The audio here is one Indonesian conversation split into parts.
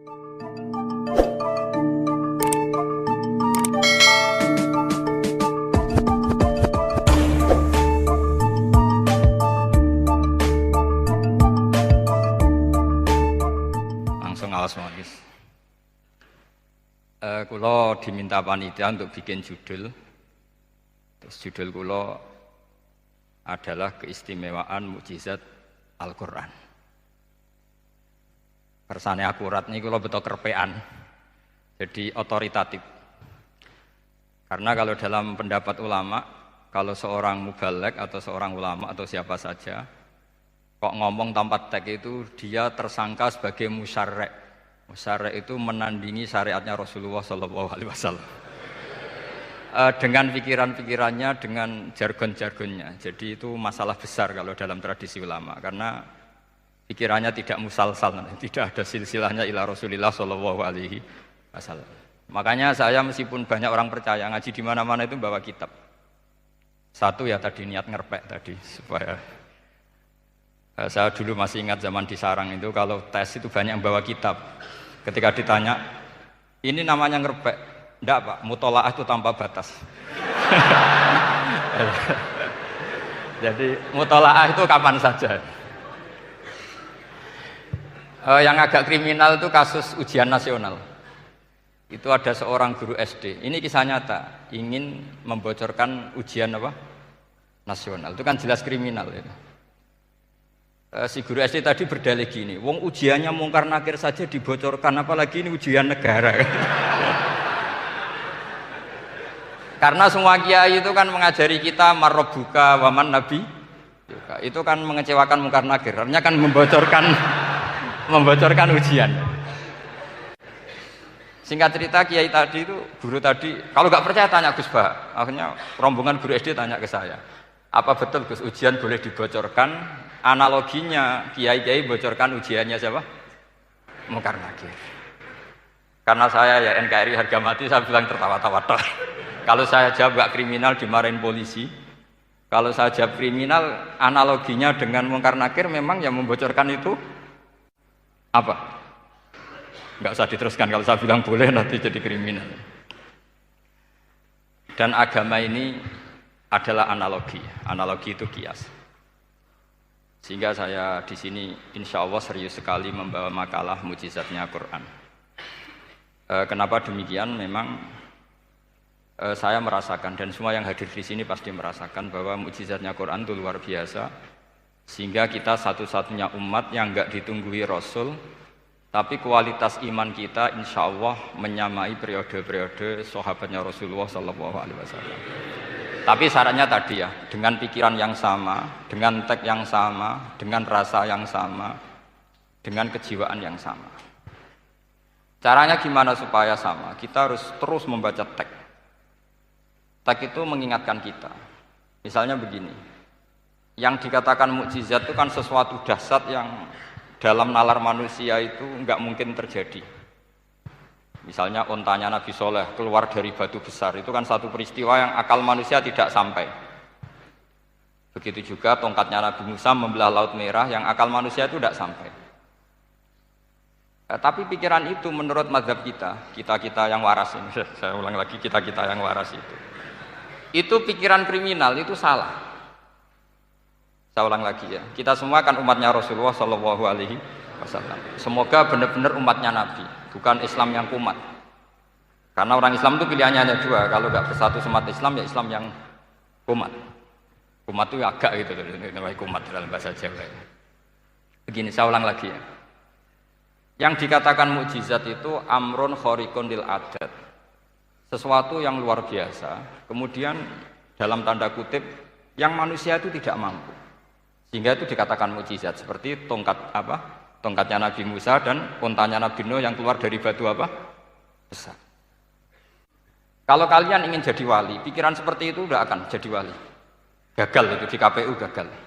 Langsung alas magis. Kulo diminta panitia untuk bikin judul. Terus judul kulo adalah keistimewaan mukjizat Al-Quran. Kersane akurat nih kulo betul kerpean. Jadi otoritatif. Karena kalau dalam pendapat ulama, kalau seorang mubalek atau seorang ulama atau siapa saja kok ngomong tanpa teks itu dia tersangka sebagai musyarrek. Musyarrek itu menandingi syariatnya Rasulullah SAW. Dengan pikiran-pikirannya, dengan jargon-jargonnya. Jadi itu masalah besar kalau dalam tradisi ulama, karena pikirannya tidak musalsal, tidak ada silsilahnya ila Rasulillah SAW. Makanya saya meskipun banyak orang percaya ngaji di mana-mana itu bawa kitab. Satu ya tadi niat ngerpek tadi supaya saya dulu masih ingat zaman di Sarang itu kalau tes itu banyak yang bawa kitab. Ketika ditanya, ini namanya ngerpek? Enggak Pak, mutolaah itu tanpa batas. Jadi mutolaah itu kapan saja. Yang agak kriminal itu kasus ujian nasional. Itu ada seorang guru SD. Ini kisah nyata, ingin membocorkan ujian apa? Nasional. Itu kan jelas kriminal itu. Si guru SD tadi berdalih gini, wong ujiannya mungkar nakir saja dibocorkan, apalagi ini ujian negara. Karena semua kiai itu kan mengajari kita marrobuka waman nabi, itu kan mengecewakan mungkar nakir, artinya kan membocorkan ujian. Singkat cerita kiai tadi itu, guru tadi, kalau nggak percaya tanya Gus Bah. Akhirnya rombongan guru SD tanya ke saya, apa betul Gus ujian boleh dibocorkan? Analoginya kiai-kiai bocorkan ujiannya siapa? Mungkar nakir. Karena saya ya NKRI harga mati, saya bilang tertawa-tawa. Kalau saya jawab gak kriminal dimarahin polisi. Kalau saya jawab kriminal, analoginya dengan mungkar nakir memang yang membocorkan itu apa? Gak usah diteruskan, kalau saya bilang boleh nanti jadi kriminal. Dan agama ini adalah analogi. Analogi itu kias. Sehingga saya di sini insya Allah serius sekali membawa makalah mukjizatnya Quran. Kenapa demikian? Memang saya merasakan dan semua yang hadir di sini pasti merasakan bahwa mukjizatnya Quran itu luar biasa. Sehingga kita satu-satunya umat yang enggak ditunggui Rasul, tapi kualitas iman kita insya Allah menyamai periode-periode sahabatnya Rasulullah SAW. Tapi syaratnya tadi ya, dengan pikiran yang sama, dengan teks yang sama, dengan rasa yang sama, dengan kejiwaan yang sama. Caranya gimana supaya sama? Kita harus terus membaca teks. Teks itu mengingatkan kita. Misalnya begini, yang dikatakan mukjizat itu kan sesuatu dahsyat yang dalam nalar manusia itu enggak mungkin terjadi. Misalnya ontanya Nabi Soleh keluar dari batu besar, itu kan satu peristiwa yang akal manusia tidak sampai. Begitu juga tongkatnya Nabi Musa membelah Laut Merah, yang akal manusia itu tidak sampai. Tapi pikiran itu menurut mazhab kita yang waras ini, saya ulang lagi, kita yang waras itu pikiran kriminal, itu salah. Saya ulang lagi ya, kita semua kan umatnya Rasulullah SAW. Semoga benar-benar umatnya Nabi, bukan Islam yang kumat. Karena orang Islam itu pilihannya hanya dua, kalau nggak bersatu semat Islam ya Islam yang kumat. Kumat itu agak gitu, namanya kumat dalam bahasa Jawa. Begini, saya ulang lagi ya. Yang dikatakan mukjizat itu amrun khariqun lil adat, sesuatu yang luar biasa. Kemudian dalam tanda kutip yang manusia itu tidak mampu, sehingga itu dikatakan mukjizat. Seperti tongkatnya Nabi Musa dan untanya Nabi Nuh yang keluar dari batu apa? Besar. Kalau kalian ingin jadi wali, pikiran seperti itu tidak akan jadi wali. Gagal itu di KPU gagal. Itu.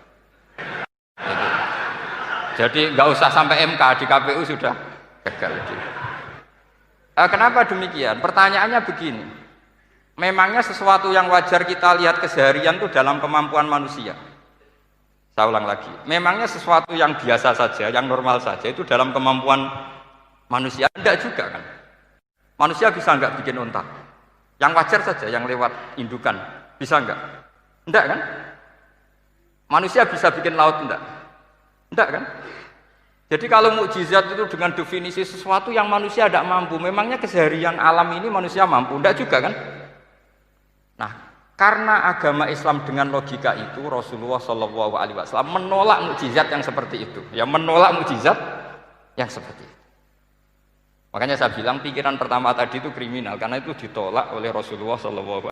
Jadi nggak usah sampai MK, di KPU sudah gagal. Kenapa demikian? Pertanyaannya begini. Memangnya sesuatu yang wajar kita lihat keseharian itu dalam kemampuan manusia? Saya ulang lagi. Memangnya sesuatu yang biasa saja, yang normal saja itu dalam kemampuan Manusia enggak juga kan? Manusia bisa enggak bikin unta? Yang wajar saja, yang lewat indukan. Bisa enggak? Enggak kan? Manusia bisa bikin laut enggak? Enggak kan? Jadi kalau mukjizat itu dengan definisi sesuatu yang manusia tidak mampu, memangnya keseharian alam ini manusia mampu? Enggak juga kan? Nah, karena agama Islam dengan logika itu, Rasulullah SAW menolak mukjizat yang seperti itu. Ya, menolak mukjizat yang seperti itu. Makanya saya bilang pikiran pertama tadi itu kriminal, karena itu ditolak oleh Rasulullah SAW.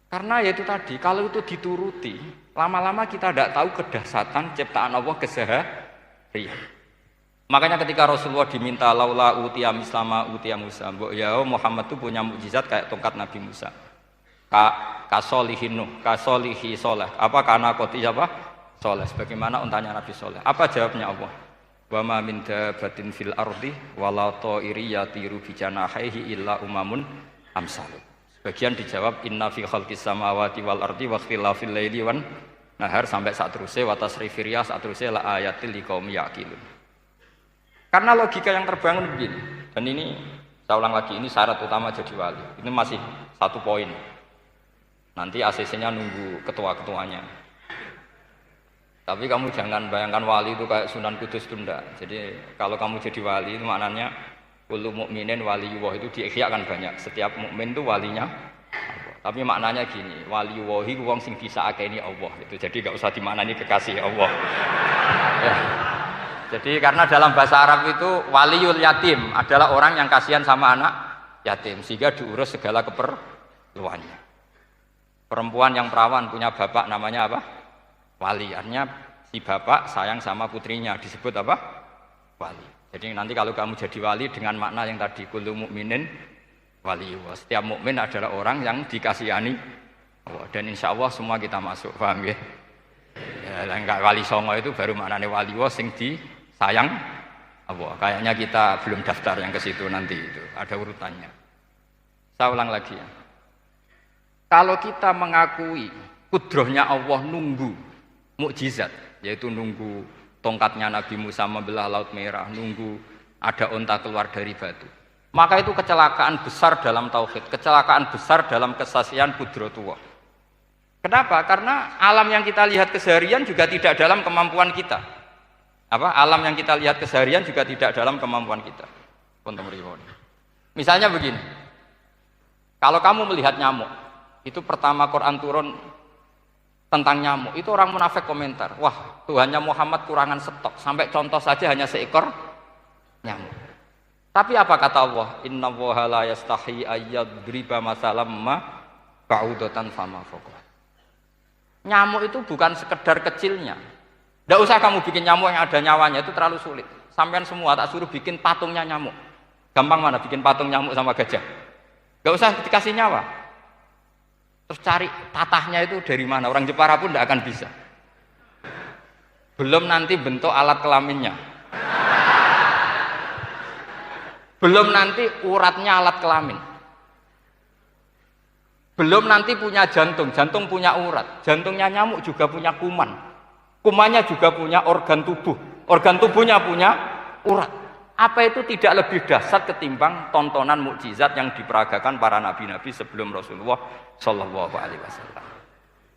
Karena ya itu tadi, kalau itu dituruti, lama-lama kita tidak tahu kedahsyatan ciptaan Allah keseharian. Makanya ketika Rasulullah diminta laula utiya mislama utiya Musa, ya Muhammad itu punya mukjizat kayak tongkat Nabi Musa. Kasolihin Nuh, kasolihi soleh. Apa karena koti apa? Soleh. Sebagaimana untanya Nabi Soleh. Apa jawabnya Allah? Wa ma min dabatin fil ardi wala ta'iri yatiru bi janahihi illa umamun amsalun. Sebagian dijawab inna fi khalqis samawati wal ardi wa ikhtilafil laili wan nahar sampai saat terusnya wa tasrifir riyah saat terusnya la ayatil liqaumi yaqilun. Karena logika yang terbangun begini. Dan ini saya ulang lagi, ini syarat utama jadi wali. Ini masih satu poin. Nanti ACC-nya nunggu ketua-ketuanya. Tapi kamu jangan bayangkan wali itu kayak Sunan Kudus tunda. Jadi kalau kamu jadi wali itu maknanya kullu mukminin waliyullah itu diikhyakan banyak. Setiap mukmin itu walinya Allah. Tapi maknanya gini, waliyullahi wong sing disakeni Allah itu. Jadi enggak usah dimaknani kekasih Allah. Ya. Jadi karena dalam bahasa Arab itu waliyul yatim adalah orang yang kasihan sama anak yatim sehingga diurus segala keperluannya. Perempuan yang perawan punya bapak namanya apa? Wali, artinya si bapak sayang sama putrinya disebut apa? Wali. Jadi nanti kalau kamu jadi wali dengan makna yang tadi kullu mukminin waliyullah. Setiap mukmin adalah orang yang dikasihani Allah. Dan insya Allah semua kita masuk, paham ya? Ya, enggak wali songo itu baru maknanya waliyullah sing disayang Allah. Kayaknya kita belum daftar yang ke situ nanti itu. Ada urutannya. Saya ulang lagi ya. Kalau kita mengakui kudrohnya Allah nunggu mukjizat, yaitu nunggu tongkatnya Nabi Musa membelah Laut Merah, nunggu ada unta keluar dari batu. Maka itu kecelakaan besar dalam tauhid, kecelakaan besar dalam kesaksian kudratullah. Kenapa? Karena alam yang kita lihat keseharian juga tidak dalam kemampuan kita. Apa? Alam yang kita lihat keseharian juga tidak dalam kemampuan kita. Misalnya begini, kalau kamu melihat nyamuk, itu pertama Quran turun tentang nyamuk, itu orang munafik komentar, wah Tuhannya Muhammad kurangan stok, sampai contoh saja hanya seekor nyamuk. Tapi apa kata Allah? Inna woha la yastahi ayyadriba masalam ma ba'udatan fama fawqa. Nyamuk itu bukan sekedar kecilnya. Tidak usah kamu bikin nyamuk yang ada nyawanya, itu terlalu sulit. Sampai semua tak suruh bikin patungnya nyamuk. Gampang mana bikin patung nyamuk sama gajah? Tidak usah dikasih nyawa. Terus cari tatahnya itu dari mana, orang Jepara pun tidak akan bisa. Belum nanti bentuk alat kelaminnya, belum nanti uratnya alat kelamin, belum nanti punya jantung, jantung punya urat, jantungnya nyamuk juga punya kuman, kumannya juga punya organ tubuh, organ tubuhnya punya urat. Apa itu tidak lebih dahsyat ketimbang tontonan mukjizat yang diperagakan para nabi-nabi sebelum Rasulullah Shallallahu Alaihi Wasallam?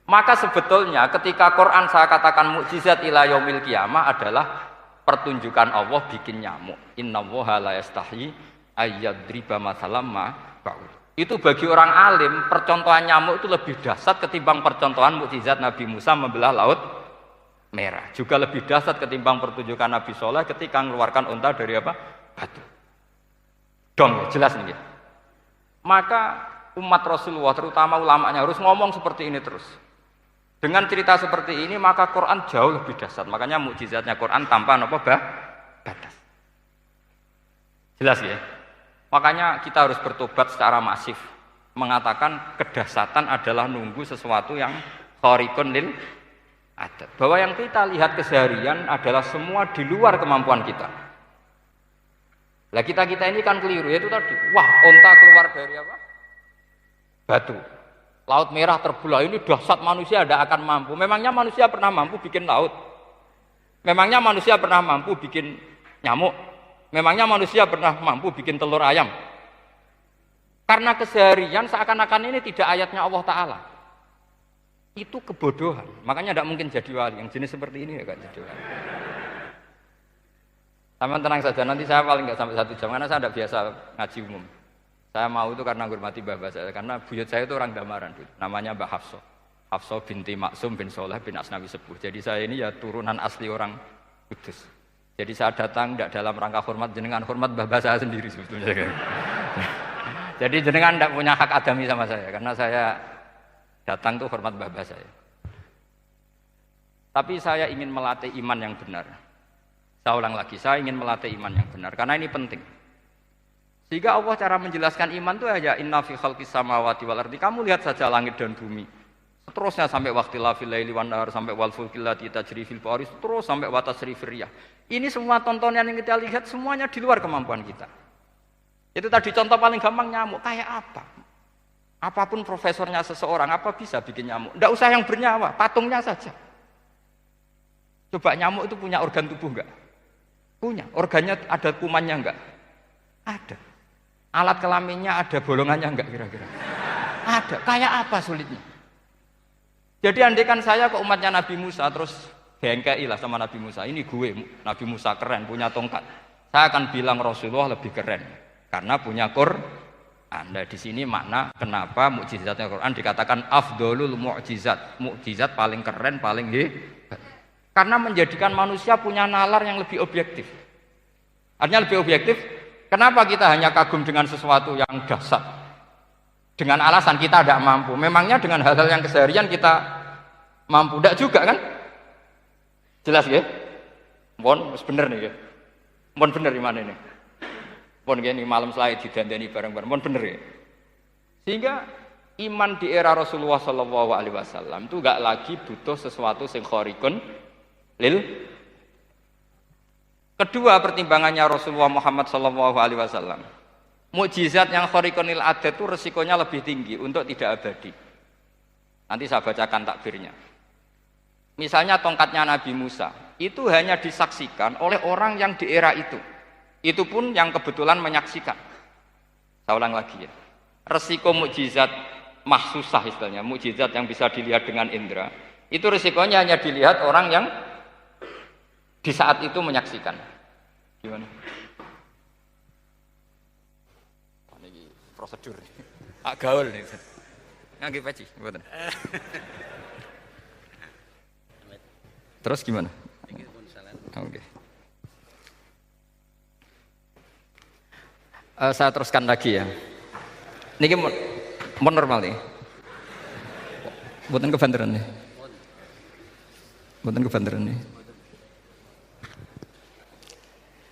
Maka sebetulnya ketika Quran saya katakan mukjizat ila yaumil qiyamah adalah pertunjukan Allah bikin nyamuk. Innallaha la yastahi ayyadriba masalam ma ba'ud. Itu bagi orang alim percontohan nyamuk itu lebih dahsyat ketimbang percontohan mukjizat Nabi Musa membelah Laut Merah. Juga lebih dahsyat ketimbang pertunjukan Nabi Soleh ketika mengeluarkan unta dari apa? Batu. Dong, jelas nih. Maka umat Rasulullah, terutama ulamanya harus ngomong seperti ini terus. Dengan cerita seperti ini, maka Quran jauh lebih dahsyat. Makanya mukjizatnya Quran tanpa apa? Batas. Jelas ya? Makanya kita harus bertobat secara masif. Mengatakan kedahsyatan adalah nunggu sesuatu yang khariqun lil ada. Bahwa yang kita lihat keseharian adalah semua di luar kemampuan kita. Lah kita ini kan keliru, yaitu tadi, wah onta keluar dari apa? Batu. Laut Merah terbelah, ini dahsyat, manusia tidak akan mampu. Memangnya manusia pernah mampu bikin laut? Memangnya manusia pernah mampu bikin nyamuk? Memangnya manusia pernah mampu bikin telur ayam? Karena keseharian seakan-akan ini tidak ayatnya Allah Ta'ala. Itu kebodohan. Makanya tidak mungkin jadi wali. Yang jenis seperti ini ya kan jadi wali. Sama tenang saja, nanti saya paling nggak sampai 1 jam karena saya tidak biasa ngaji umum. Saya mau itu karena hormati mbah saya, karena buyut saya itu orang Damaran, namanya Mbah Hafsah. Hafsah binti Maksum bin Soleh bin Asnawi Sepuh. Jadi saya ini ya turunan asli orang Kudus. Jadi saya datang tidak dalam rangka hormat jenengan, hormat mbah saya sendiri sebetulnya. Jadi jenengan tidak punya hak adami sama saya, karena saya datang tuh hormat mbah saya. Tapi saya ingin melatih iman yang benar. Saya ulang lagi, saya ingin melatih iman yang benar karena ini penting. Sehingga Allah cara menjelaskan iman itu aja inna fi khalqis samawati wal ardi. Kamu lihat saja langit dan bumi. Seterusnya sampai waqtilal fil laili wan nahar sampai wal fulkil lati tajri fil bahri terus sampai wa tasrifir riyah. Ini semua tontonan yang kita lihat semuanya di luar kemampuan kita. Itu tadi contoh paling gampang nyamuk kayak apa? Apapun profesornya seseorang apa bisa bikin nyamuk? Enggak usah yang bernyawa, patungnya saja. Coba nyamuk itu punya organ tubuh enggak? Punya. Organnya ada kumannya enggak? Ada. Alat kelaminnya ada bolongannya enggak kira-kira? Ada. Kayak apa sulitnya? Jadi andaikan saya ke umatnya Nabi Musa terus bengkei lah sama Nabi Musa. Ini gue, Nabi Musa keren, punya tongkat. Saya akan bilang Rasulullah lebih keren karena punya Quran. Anda di sini makna kenapa mukjizatnya Quran dikatakan afdolul mukjizat. Mukjizat paling keren, paling hebat. Karena menjadikan manusia punya nalar yang lebih objektif. Artinya lebih objektif, kenapa kita hanya kagum dengan sesuatu yang dahsyat? Dengan alasan kita tidak mampu. Memangnya dengan hal-hal yang keseharian kita mampu? Tidak juga kan? Jelas ya? Mohon bener nih ya? Mohon bener di mana ini? Mohon gini malam selai didandani bareng-bareng. Mohon bener ya? Sehingga iman di era Rasulullah SAW itu gak lagi butuh sesuatu yang khariqun lil. Kedua pertimbangannya Rasulullah Muhammad SAW, mukjizat yang khariqun lil adat itu resikonya lebih tinggi untuk tidak abadi. Nanti saya bacakan takbirnya. Misalnya tongkatnya Nabi Musa itu hanya disaksikan oleh orang yang di era itu pun yang kebetulan menyaksikan. Saya ulang lagi ya, resiko mukjizat mahsusah istilahnya, mukjizat yang bisa dilihat dengan indera itu resikonya hanya dilihat orang yang di saat itu menyaksikan. Gimana? Ini prosedur. Gaul nih. Ngangge peci, mboten. Terus gimana? Oke. Saya teruskan lagi ya. Niki mau normal nih. Mboten kebanteran nih. Mboten kebanteran nih.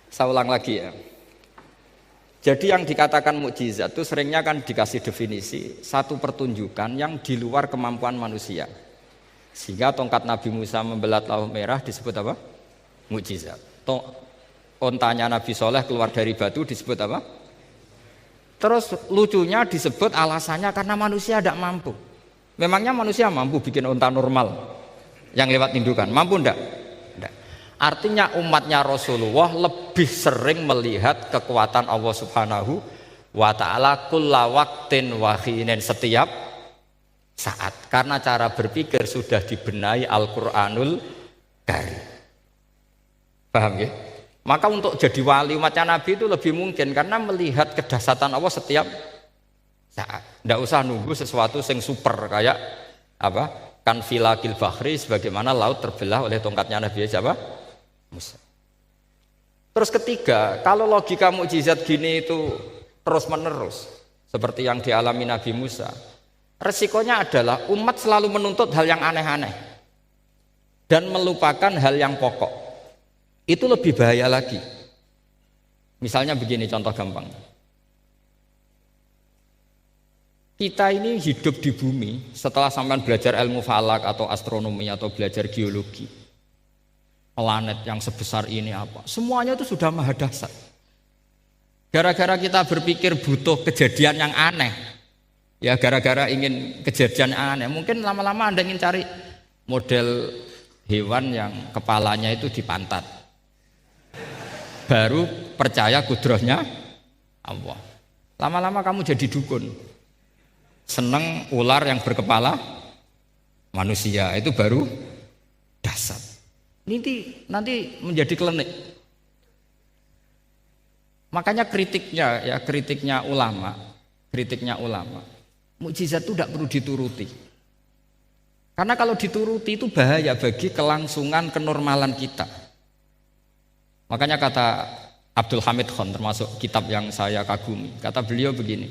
Saya ulang lagi ya. Jadi yang dikatakan mukjizat itu seringnya kan dikasih definisi satu pertunjukan yang di luar kemampuan manusia. Sehingga tongkat Nabi Musa membelah Laut Merah disebut apa? Mukjizat. Ontanya Nabi Soleh keluar dari batu disebut apa? Terus lucunya disebut alasannya karena manusia tidak mampu. Memangnya manusia mampu bikin onta normal yang lewat indukan? Mampu enggak? Enggak. Artinya umatnya Rasulullah lebih sering melihat kekuatan Allah Subhanahu wa ta'ala kulla waqtin wa hinin, setiap saat. Karena cara berpikir sudah dibenahi Al-Qur'anul Karim. Paham ya? Maka untuk jadi wali umatnya Nabi itu lebih mungkin karena melihat kedahsyatan Allah setiap saat. Tidak usah nunggu sesuatu yang super kayak apa? Kan filakil bahri, sebagaimana laut terbelah oleh tongkatnya Nabi siapa? Musa. Terus ketiga, kalau logika mukjizat gini itu terus menerus seperti yang dialami Nabi Musa, resikonya adalah umat selalu menuntut hal yang aneh-aneh dan melupakan hal yang pokok. Itu lebih bahaya lagi. Misalnya begini contoh gampang. Kita ini hidup di bumi setelah sampean belajar ilmu falak atau astronomi atau belajar geologi. Planet yang sebesar ini apa? Semuanya itu sudah maha dahsyat. Gara-gara kita berpikir butuh kejadian yang aneh. Ya gara-gara ingin kejadian yang aneh. Mungkin lama-lama Anda ingin cari model hewan yang kepalanya itu di pantat. Baru percaya kudrohnya Allah. Lama-lama kamu jadi dukun. Seneng ular yang berkepala manusia, itu baru dasar. Nanti menjadi klinik. Makanya kritiknya ulama, mukjizat itu tidak perlu dituruti. Karena kalau dituruti itu bahaya bagi kelangsungan kenormalan kita. Makanya kata Abdul Hamid Khan, termasuk kitab yang saya kagumi, kata beliau begini,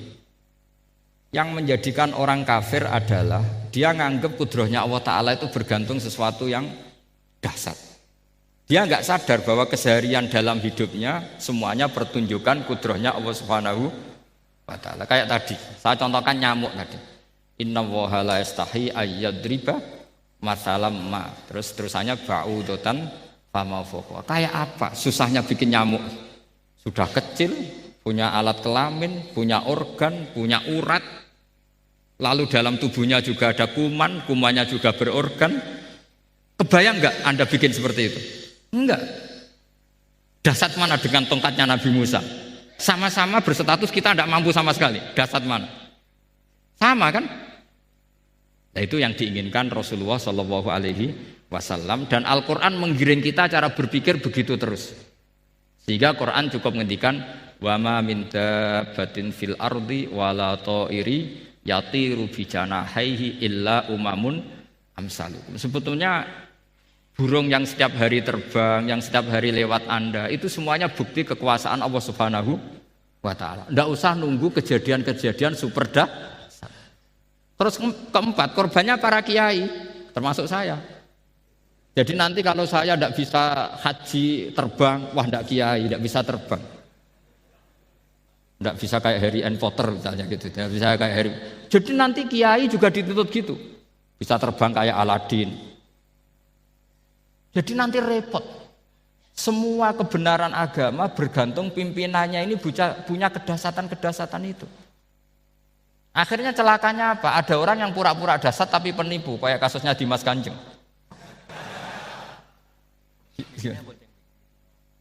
yang menjadikan orang kafir adalah dia nganggap kudrohnya Allah Ta'ala itu bergantung sesuatu yang dahsyat. Dia nggak sadar bahwa keseharian dalam hidupnya semuanya pertunjukan kudrohnya Allah Subhanahu wa Ta'ala. Kayak tadi, saya contohkan nyamuk tadi. Inna woha la yastahi ayyadriba masalam ma. Terusannya ba'udotan fama fokwa. Kayak apa susahnya bikin nyamuk? Sudah kecil, punya alat kelamin, punya organ, punya urat. Lalu dalam tubuhnya juga ada kuman, kumannya juga berorgan. Kebayang nggak Anda bikin seperti itu? Enggak. Dasar mana dengan tongkatnya Nabi Musa? Sama-sama berstatus kita tidak mampu sama sekali. Dasar mana? Sama kan? Nah, itu yang diinginkan Rasulullah Shallallahu Alaihi Wasallam, dan Al-Quran menggiring kita cara berpikir begitu terus. Sehingga Quran cukup menghentikan wa ma min dabbatin fil ardi wala ta'iri yatiru bi janahaihi illa umamun amsalukum. Sebetulnya burung yang setiap hari terbang, yang setiap hari lewat Anda, itu semuanya bukti kekuasaan Allah Subhanahu wa Ta'ala. Tidak usah nunggu kejadian-kejadian super dahsyat. Terus keempat, korbannya para kiai, termasuk saya. Jadi nanti kalau saya tidak bisa haji terbang, wah tidak kiai, tidak bisa terbang. Tidak bisa kayak Harry and Potter misalnya gitu, tidak bisa kayak Harry. Jadi nanti kiai juga dituntut gitu, bisa terbang kayak Aladin. Jadi nanti repot. Semua kebenaran agama bergantung pimpinannya ini punya kedahsyatan-kedahsyatan itu. Akhirnya celakanya apa? Ada orang yang pura-pura dahsyat tapi penipu, kayak kasusnya Dimas Kanjeng.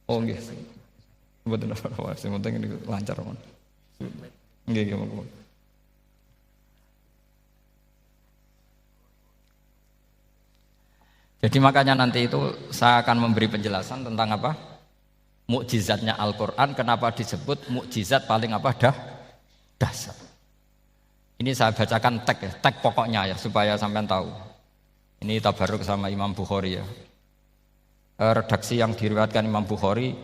Oh nggih. Mboten apa-apa, sing penting ini lancar mon. Nggih nggih. Jadi makanya nanti itu saya akan memberi penjelasan tentang apa? Mukjizatnya Al-Quran, kenapa disebut mukjizat paling apa? Dahsyat. Ini saya bacakan tag pokoknya ya, supaya sampean tahu. Ini tabaruk sama Imam Bukhari ya. Redaksi yang diriwayatkan Imam Bukhari,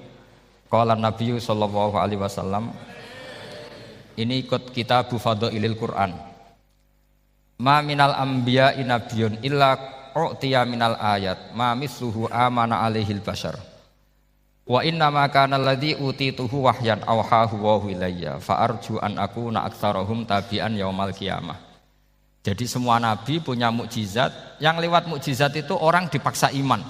qala Nabi sallallahu alaihi wasallam, ini ikut kitab Fadhailil Quran. Ma minal anbiya'i nabiyyun illa u'tiya minal ayat ma misluhu amana alaihil bashar wa inna ma kana alladhi utituhu wahyan awhahu wa ilayya fa arju an akuna aktsarahum tabi'an yaumal qiyamah. Jadi semua nabi punya mukjizat, yang lewat mukjizat itu orang dipaksa iman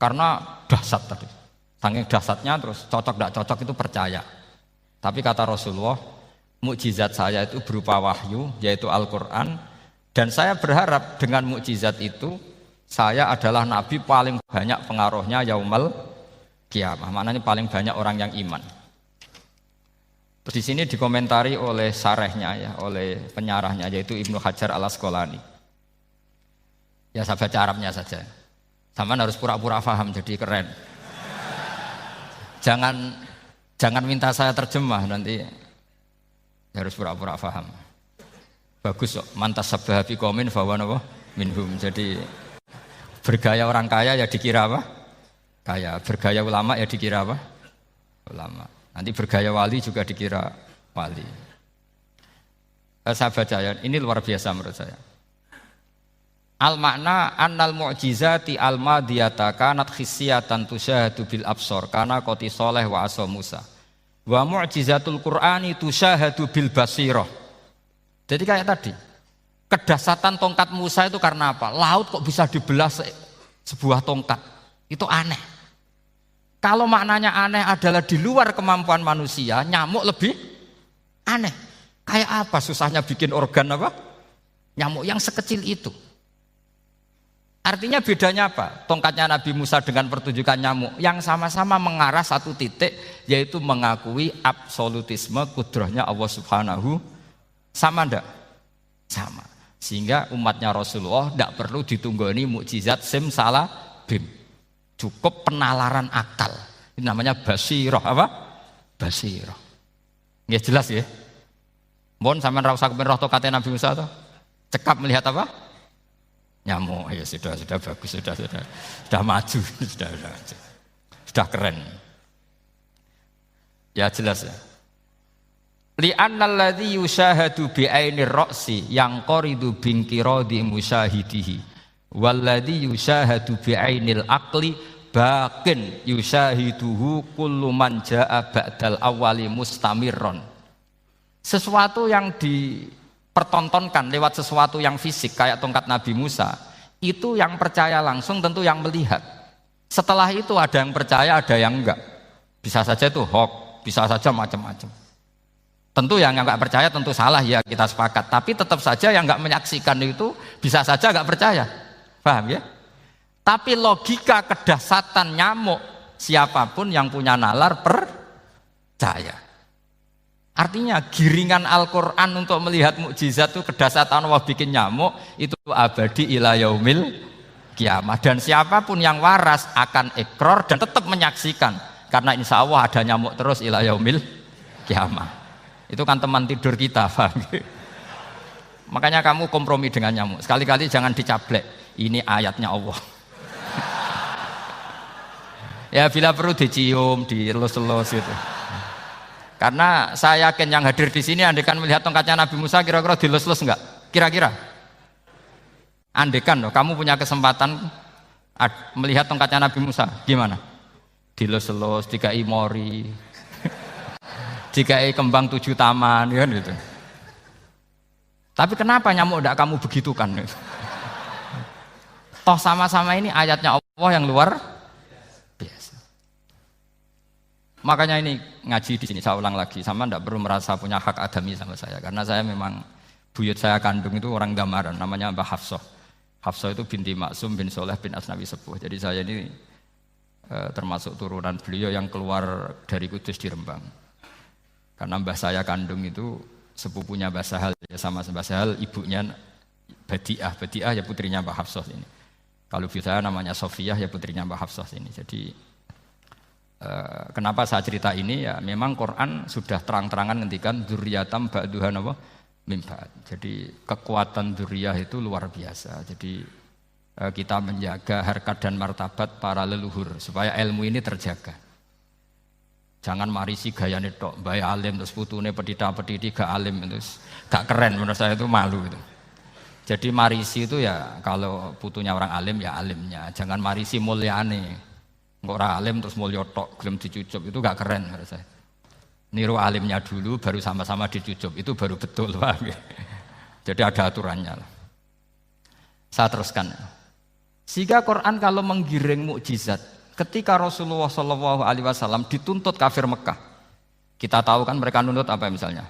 karena dahsyat tadi. Saking dahsyatnya terus cocok tidak cocok itu percaya. Tapi kata Rasulullah, mukjizat saya itu berupa wahyu, yaitu Al-Quran. Dan saya berharap dengan mukjizat itu saya adalah nabi paling banyak pengaruhnya yaumal qiyamah. Maknanya paling banyak orang yang iman. Terus di sini dikomentari oleh sarehnya ya, oleh penyarahnya yaitu Ibnu Hajar Al-Asqalani. Ya saya baca Arabnya saja. Sama harus pura-pura paham jadi keren. Jangan minta saya terjemah nanti harus pura-pura paham. Bagus kok, mantas sabah fi qaumin fa huwa minhum. Jadi bergaya orang kaya ya dikira apa? Kaya. Bergaya ulama ya dikira apa? Ulama. Nanti bergaya wali juga dikira wali. Saya baca ya, ini luar biasa menurut saya. Al makna annal mu'jizati al madiyata kanat khissiyatan tusyahadu bil absor kana qoti soleh wa asa Musa. Wa mu'jizatul Qur'ani tusyahadu bil basirah. Jadi kayak tadi, kedahsyatan tongkat Musa itu karena apa? Laut kok bisa dibelah sebuah tongkat? Itu aneh. Kalau maknanya aneh adalah di luar kemampuan manusia, nyamuk lebih aneh. Kayak apa susahnya bikin organ apa? Nyamuk yang sekecil itu. Artinya bedanya apa? Tongkatnya Nabi Musa dengan pertunjukan nyamuk yang sama-sama mengarah satu titik, yaitu mengakui absolutisme kudrahnya Allah Subhanahu. Sama ndak? Sama. Sehingga umatnya Rasulullah tidak perlu ditunggoni mukjizat simsalabim. Cukup penalaran akal. Ini namanya basirah apa? Basirah. Nggih jelas ya? Mohon sampean ra usah kepen roh tongkatnya Nabi Musa toh. Cekap melihat apa? Nyamuk. Ya sudah bagus, sudah maju, sudah keren. Ya jelas ya. Li'annal ladzi yushahadu bi ainir ra'si yang qaridu binqiradi musyahidihi walladzi yushahadu bi ainil aqli baqin yushahiduhu kullu man jaa ba'dal awwali mustamirron. Sesuatu yang dipertontonkan lewat sesuatu yang fisik kayak tongkat Nabi Musa, itu yang percaya langsung tentu yang melihat. Setelah itu ada yang percaya, ada yang enggak. Bisa saja itu hoax, bisa saja macam-macam. Tentu yang enggak percaya tentu salah ya, kita sepakat. Tapi tetap saja yang enggak menyaksikan itu bisa saja enggak percaya. Paham ya? Tapi logika kedahsyatan nyamuk, siapapun yang punya nalar percaya. Artinya giringan Al-Quran untuk melihat mukjizat itu kedahsyatan Allah bikin nyamuk itu abadi ila yaumil kiamah. Dan siapapun yang waras akan ikrar dan tetap menyaksikan. Karena insya Allah ada nyamuk terus ila yaumil kiamah. Itu kan teman tidur kita, paham? Makanya kamu kompromi dengan nyamuk. Sekali-kali jangan dicaplek. Ini ayatnya Allah. Ya bila perlu dicium, dielus-elus gitu. Karena saya yakin yang hadir di sini andekan melihat tongkatnya Nabi Musa kira-kira dilus-lus enggak? Kira-kira? Andekan loh, kamu punya kesempatan melihat tongkatnya Nabi Musa, gimana? Dilus-elus, dikai mori, dikai kembang 7 taman, kan gitu. Tapi kenapa nyamuk enggak kamu begitukan? Toh sama-sama ini ayatnya Allah yang luar biasa. Makanya ini ngaji di sini saya ulang lagi, sama ndak perlu merasa punya hak adami sama saya, karena saya memang buyut saya kandung itu orang Gamaran, namanya Mbah Hafsah. Hafsah itu binti Maksum bin Soleh bin Asnawi Sepuh. Jadi saya ini termasuk turunan beliau yang keluar dari Kudus di Rembang. Karena mbah saya kandung itu sepupunya Mbah Sahal, ya sama Mbah Sahal, ibunya Badiah. Badiah ya putrinya Mbah Hafsah ini. Kalau saya namanya Sofiyah ya putrinya Mbah Hafsah ini. Jadi kenapa saya cerita ini ya memang Quran sudah terang-terangan ngendikan dzurriyatam ba'duhan apa mimba. Jadi kekuatan dzurriyah itu luar biasa. Jadi kita menjaga harkat dan martabat para leluhur supaya ilmu ini terjaga. Jangan marisi gayane tok, bae alim terus putune pedita-pediti gak alim terus gak keren, menurut saya itu malu gitu. Jadi marisi itu ya kalau putunya orang alim ya alimnya, jangan marisi mulyane. Engko ora alim terus mulya tok gelem dicucup itu gak keren menurut saya. Niru alimnya dulu baru sama-sama dicucup itu baru betul, paham ya? Jadi ada aturannya. Saya teruskan. Sehingga Quran kalau menggiring mukjizat, ketika Rasulullah SAW dituntut kafir Mekah, kita tahu kan mereka nuntut apa misalnya?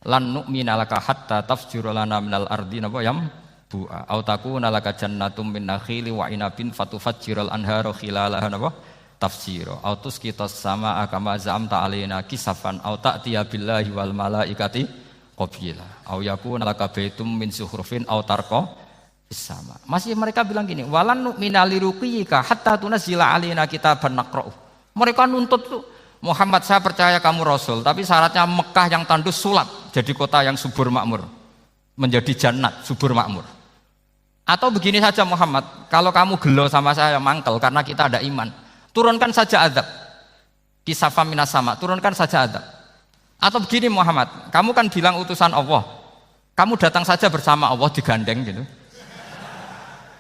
Lan nu'mina laka hatta tafjura lana minal ardi napa yam bu'a au takuna laka jannatum min nakhili wa inabin fatufajjiral anharu khilalaha napa tafsira au tusqitas samaa kama zamta alaina kisafan au ta'tiya billahi wal malaikati qabila au yakuna laka baitum min zuhrufin au tarqa sama. Masih mereka bilang gini, walan nu'mina liruqiyika hatta tunzila alaina kitaban naqra'u. Mereka nuntut tuh, Muhammad saya percaya kamu Rasul, tapi syaratnya Mekah yang tandus sulap, jadi kota yang subur makmur, menjadi jannat subur makmur. Atau begini saja Muhammad, kalau kamu gelo sama saya mangkel karena kita ada iman, turunkan saja azab, kisafah minas sama, turunkan saja azab. Atau begini Muhammad, kamu kan bilang utusan Allah, kamu datang saja bersama Allah digandeng gitu.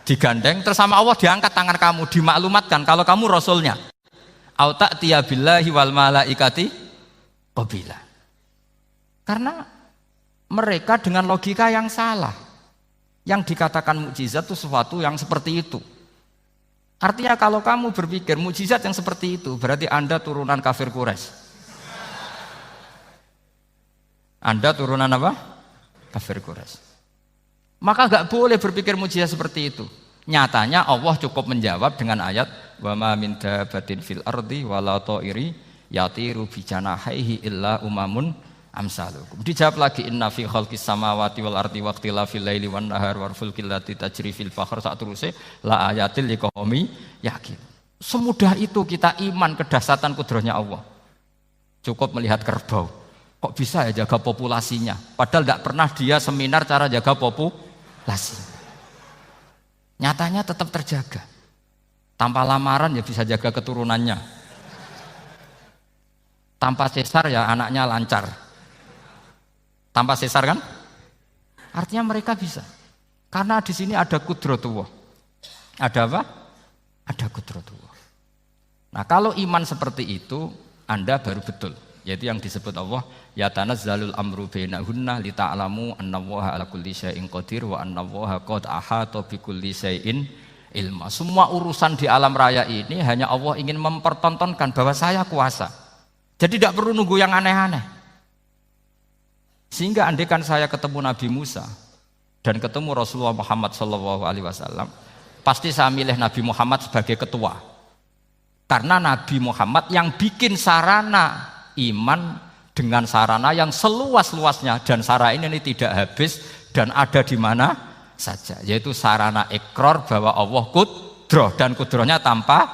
Digandeng, terus sama Allah diangkat tangan kamu, dimaklumatkan kalau kamu Rasulnya. Au ta'tiya billahi wal malaikati qabila. Karena mereka dengan logika yang salah. Yang dikatakan mukjizat itu sesuatu yang seperti itu. Artinya kalau kamu berpikir mukjizat yang seperti itu, berarti Anda turunan kafir Quraisy. Anda turunan apa? Kafir Quraisy. Maka enggak boleh berpikir mukjizat seperti itu. Nyatanya Allah cukup menjawab dengan ayat wa ma min dabbatin fil ardi wala ta'iri yatiru bi janahihi illa umamun amsalukum. Dijawab lagi inna fi khalqis samawati wal ardi wa ikhtilafil laili wan nahar wal fulkil lati tajri fil bahr sak teruse la ayatil liqaumi yakin. Semudah itu kita iman kedahsyatan kudrahnya Allah. Cukup melihat kerbau. Kok bisa ya jaga populasinya? Padahal tidak pernah dia seminar cara jaga populasi. Nyatanya tetap terjaga. Tanpa lamaran ya bisa jaga keturunannya. Tanpa sesar ya anaknya lancar. Tanpa sesar kan? Artinya mereka bisa. Karena di sini ada kudratullah. Ada apa? Ada kudratullah. Nah, kalau iman seperti itu, Anda baru betul. Yaitu yang disebut Allah, ya tanazzalul amru bainahunna lita'lamu annallaha ala kulli syai'in qadir wa annallaha qad ahata bi kulli syai'in ilma. Semua urusan di alam raya ini hanya Allah ingin mempertontonkan bahwa saya kuasa. Jadi tidak perlu nunggu yang aneh-aneh. Sehingga andaikan saya ketemu Nabi Musa dan ketemu Rasulullah Muhammad SAW, pasti saya milih Nabi Muhammad sebagai ketua. Karena Nabi Muhammad yang bikin sarana iman dengan sarana yang seluas-luasnya, dan sarana ini tidak habis dan ada di mana saja, yaitu sarana ikrar bahwa Allah kudroh dan kudrohnya tanpa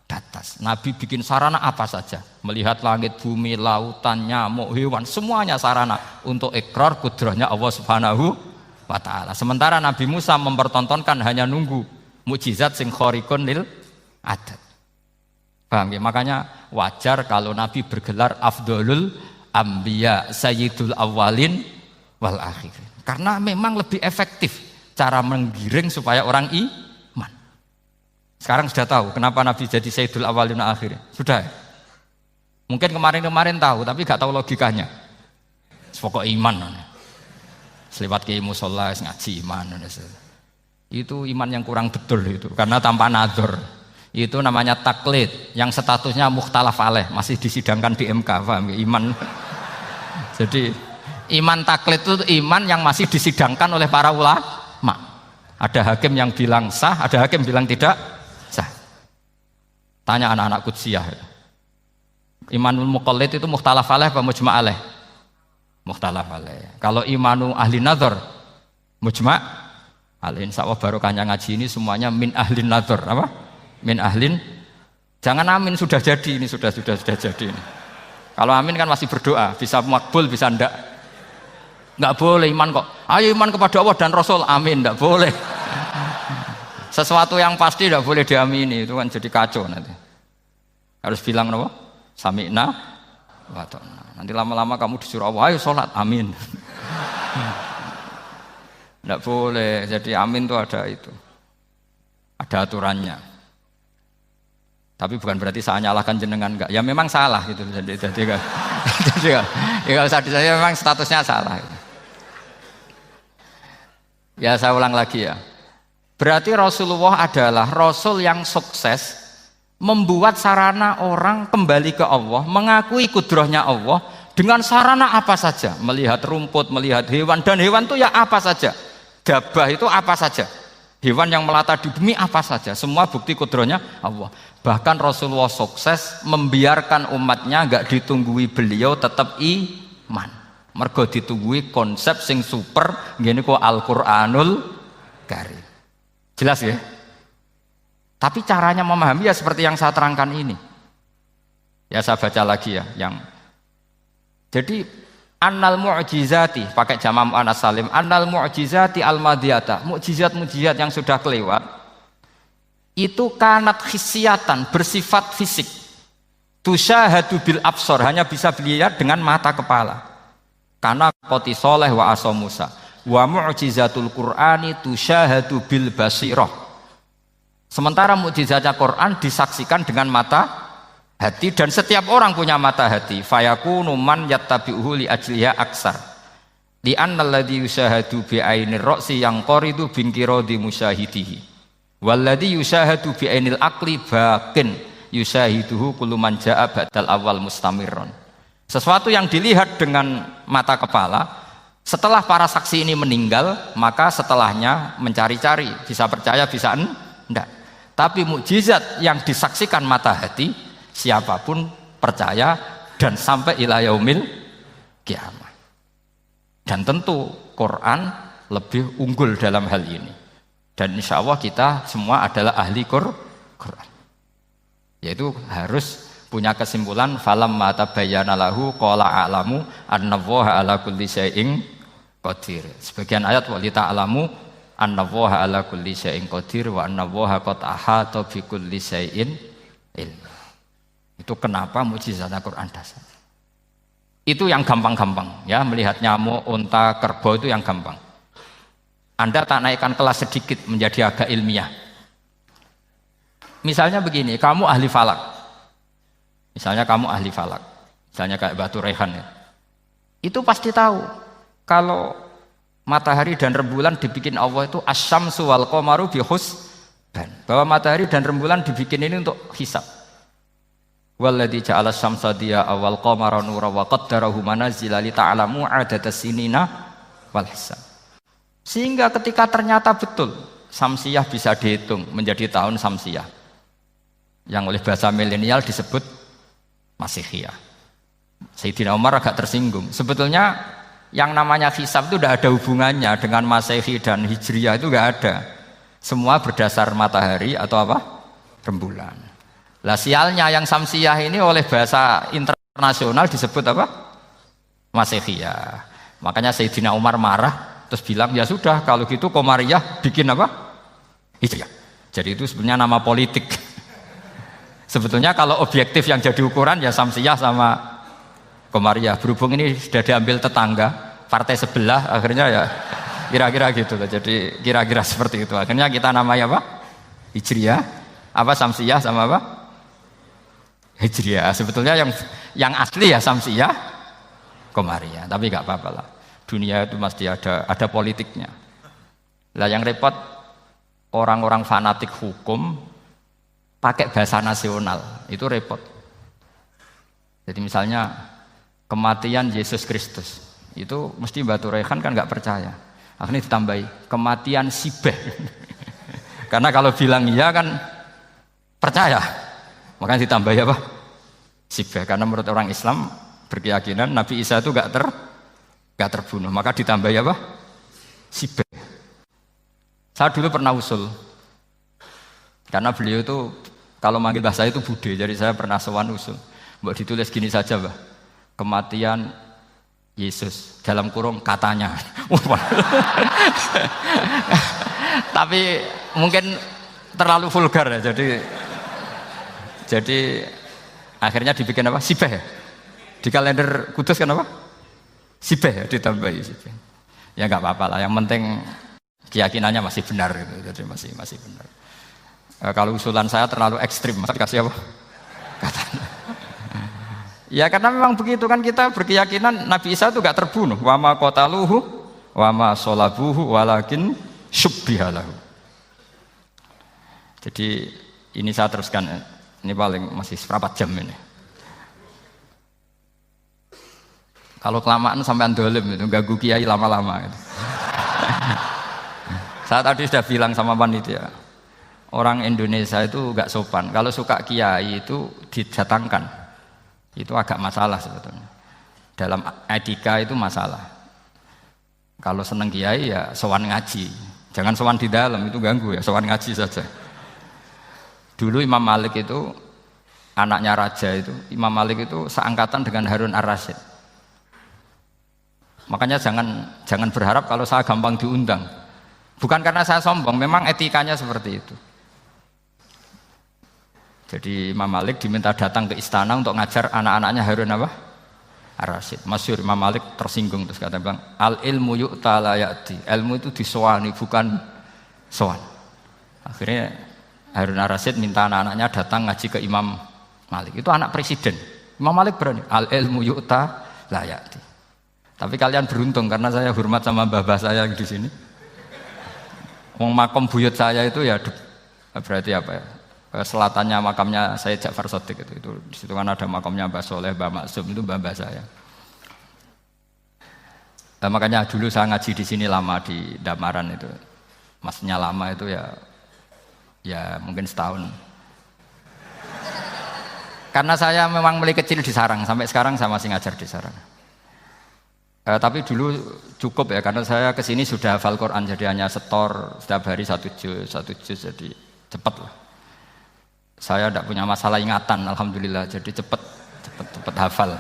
batas. Nabi bikin sarana apa saja, melihat langit, bumi, lautan, nyamuk, hewan, semuanya sarana untuk ikrar kudrohnya Allah Subhanahu wa ta'ala. Sementara Nabi Musa mempertontonkan hanya nunggu mukjizat sing khariqun lil adat. Paham ya? Makanya wajar kalau Nabi bergelar Afdolul Ambiya Sayyidul Awwalin wal Akhirin. Karena memang lebih efektif cara menggiring supaya orang iman. Sekarang sudah tahu kenapa Nabi jadi Sayyidul Awwalin wal Akhirin? Sudah ya? Mungkin kemarin-kemarin tahu, tapi gak tahu logikanya. Pokok iman. Selewat ke musola ngaji iman. Itu iman yang kurang betul itu, karena tanpa nadzor. Itu namanya taklid yang statusnya mukhtalaf alaih, masih disidangkan di MK, paham ya? Iman. Jadi iman taklid itu iman yang masih disidangkan oleh para ulama. Ada hakim yang bilang sah, ada hakim bilang tidak sah. Tanya anak-anak Qudsiyah. Imanul muqallid itu mukhtalaf alaih apa mujma' alaih? Mukhtalaf alaih. Kalau imanu ahli nadzar mujma' alaih. Insyaallah barokahnya ngaji ini semuanya min ahli nadzar, apa? Min ahlin, jangan amin sudah jadi, ini sudah jadi ini. Kalau amin kan masih berdoa, bisa makbul bisa ndak boleh iman kok. Ayo iman kepada Allah dan Rasul, amin, ndak boleh. Sesuatu yang pasti ndak boleh diamini, itu kan jadi kacau nanti. Harus bilang apa? Sami'na wa ta'na. Nanti lama-lama kamu disuruh Allah, ayo sholat, amin. Ndak boleh, jadi amin itu ada itu. Ada aturannya. Tapi bukan berarti saya nyalahkan jenengan, enggak. Ya memang salah gitu. Jadi kan. Kalau saya memang statusnya salah. Ya saya ulang lagi ya. Berarti Rasulullah adalah Rasul yang sukses membuat sarana orang kembali ke Allah, mengakui kudrohnya Allah dengan sarana apa saja. Melihat rumput, melihat hewan, dan hewan itu ya apa saja. Dabah itu apa saja. Hewan yang melata di bumi apa saja, semua bukti kudrohnya Allah. Bahkan Rasulullah sukses membiarkan umatnya enggak ditunggui beliau tetap iman. Mergo ditunggui konsep sing super ngene kok Al-Qur'anul Karim. Jelas ya? Tapi caranya memahami ya seperti yang saya terangkan ini. Ya saya baca lagi ya yang jadi annal mu'jizati pakai jama' mu'annas salim, annal mu'jizati al-madiyata, mukjizat-mukjizat yang sudah kelewat itu kanat khisiatan, bersifat fisik, tusyahadu bil absor, hanya bisa dilihat dengan mata kepala, karena qoti soleh wa asa Musa, wa mu'jizatul Qur'ani tusyahadu bil basirah. Sementara mukjizatnya Quran disaksikan dengan mata hati, dan setiap orang punya mata hati. Fayakunu man yattabi'uhu li ajliha aksar. Li annal ladzi yusyahadu bi ainir ra'si yang qaridu bin qiradi musyahidihi. Walladzi yusyahadu bi ainil aqli baqin yusyahiduhu kullu man jaa ba'dal awal mustamirron. Sesuatu yang dilihat dengan mata kepala Setelah para saksi ini meninggal, maka setelahnya mencari-cari, bisa percaya, bisa enggak. Tapi mukjizat yang disaksikan mata hati, siapapun percaya dan sampai ila yaumil kiamah. Dan tentu Quran lebih unggul dalam hal ini. Dan insya Allah kita semua adalah ahli Quran. Yaitu harus punya kesimpulan falamma tabayyana lahu qala a'lamu annallaha ala kulli syai'in qadir. Sebagian ayat wa lita'lamu annallaha ala kulli syai'in qadir wa annallaha qad ahata bi kulli syai'in ilma. Itu kenapa mukjizatnya Quran dasar. Itu yang gampang-gampang ya, melihat nyamuk, unta, kerbau itu yang gampang. Anda tak naikkan kelas sedikit menjadi agak ilmiah. Misalnya begini, kamu ahli falak. Misalnya kamu ahli falak. Misalnya kayak Batu Rehan ya. Itu pasti tahu kalau matahari dan rembulan dibikin Allah itu asyamsu wal qamaru bi husban. Bahwa matahari dan rembulan dibikin ini untuk hisab. Walladzi ja'ala syamsa diya'a wal qamara nuran wa qaddarahu manazila li ta'lamu 'adadas sinina wal hisab. Sehingga ketika ternyata betul Samsiyah bisa dihitung menjadi tahun Samsiyah yang oleh bahasa milenial disebut Masihiyah. Sayyidina Umar agak tersinggung. Sebetulnya yang namanya hisab itu tidak ada hubungannya dengan Masehi dan Hijriyah, itu tidak ada. Semua berdasar matahari atau apa? Rembulan. Lah sialnya yang Samsiyah ini oleh bahasa internasional disebut apa? Masihiyah. Makanya Sayyidina Umar marah terus bilang ya sudah kalau gitu Qamariyah bikin apa? Hijriyah. Jadi itu sebenarnya nama politik. Sebetulnya kalau objektif yang jadi ukuran ya Samsiyah sama Qamariyah. Berhubung ini sudah diambil tetangga partai sebelah, akhirnya ya kira-kira gitu loh. Jadi kira-kira seperti itu. Akhirnya kita namanya apa? Hijriyah, apa Samsiyah sama apa? Hijriyah. Sebetulnya yang asli ya Samsiyah, Qamariyah. Tapi nggak apa-apa lah. Dunia itu mesti ada politiknya. Lah yang repot orang-orang fanatik hukum pakai bahasa nasional, itu repot. Jadi misalnya kematian Yesus Kristus, itu mesti Batu Rehan kan nggak percaya. Akhirnya ditambahi kematian Sibeh. Karena kalau bilang iya kan percaya. Makanya ditambahi apa? Sibeh. Karena menurut orang Islam berkeyakinan Nabi Isa itu nggak terbunuh, maka ditambahi apa? Sibeh. Saya dulu pernah usul, karena beliau itu kalau manggil bahasa itu bude, jadi saya pernah sowan usul. Mbak ditulis gini saja, Mbak. Kematian Yesus dalam kurung katanya. Tapi mungkin terlalu vulgar ya, jadi akhirnya dibikin apa? Sibeh ya? Di kalender Kudus kan apa? Sibeh ya, ditambahi Sibeh. Ya nggak apa-apa lah, yang penting keyakinannya masih benar gitu. Jadi masih benar. Kalau usulan saya terlalu ekstrim, masa dikasih apa? Katanya. Ya karena memang begitu kan, kita berkeyakinan Nabi Isa itu gak terbunuh. Wa ma qataluhu wa ma sholabuhu walakin syubbihalahu. Jadi ini saya teruskan, ini paling masih seperempat jam ini. Kalau kelamaan sampai dolim itu ganggu kiai lama-lama gitu. Saya tadi sudah bilang sama panitia, orang Indonesia itu gak sopan. Kalau suka kiai itu didatangkan, itu agak masalah sebetulnya. Dalam etika itu masalah. Kalau seneng kiai ya sowan ngaji, jangan sowan di dalam, itu ganggu ya, sowan ngaji saja. Dulu Imam Malik itu anaknya raja itu, Imam Malik itu seangkatan dengan Harun Ar-Rasyid. Makanya jangan berharap kalau saya gampang diundang. Bukan karena saya sombong, memang etikanya seperti itu. Jadi Imam Malik diminta datang ke istana untuk ngajar anak-anaknya Harun apa? Ar-Rasyid. Masyhur Imam Malik tersinggung terus kata bilang, al ilmu yu'ta la ya'ti. Ilmu itu disowani bukan sowan. Akhirnya Harun Ar-Rasyid minta anak-anaknya datang ngaji ke Imam Malik. Itu anak presiden. Imam Malik berani, al ilmu yu'ta la ya'ti. Tapi kalian beruntung karena saya hormat sama mbah-mbah saya di sini. Wong makom buyut saya itu ya berarti apa ya? Selatannya makamnya Sayyid Ja'far Shadiq itu di situ kan ada makamnya Mbah Soleh, Mbah Maksum, itu mbah-mbah saya. Makanya dulu saya ngaji di sini lama di Damaran itu. Maksudnya lama itu ya mungkin setahun. Karena saya memang mulai kecil di Sarang, sampai sekarang saya masih ngajar di Sarang. Tapi dulu cukup ya, karena saya kesini sudah hafal Quran, jadi hanya setor setiap hari satu juz, jadi cepat lah. Saya tidak punya masalah ingatan, alhamdulillah, jadi cepat hafal.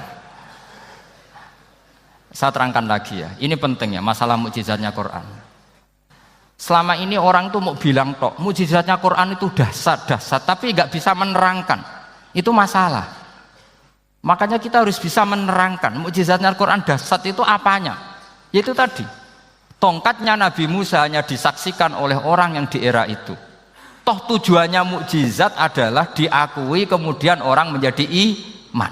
Saya terangkan lagi ya, ini penting ya, masalah mukjizatnya Quran. Selama ini orang tuh mau bilang tok, mukjizatnya Quran itu dahsyat, tapi nggak bisa menerangkan. Itu masalah. Makanya kita harus bisa menerangkan mukjizatnya Al-Quran dahsyat itu apanya. Yaitu tadi, tongkatnya Nabi Musa hanya disaksikan oleh orang yang di era itu. Toh tujuannya mukjizat adalah diakui kemudian orang menjadi iman.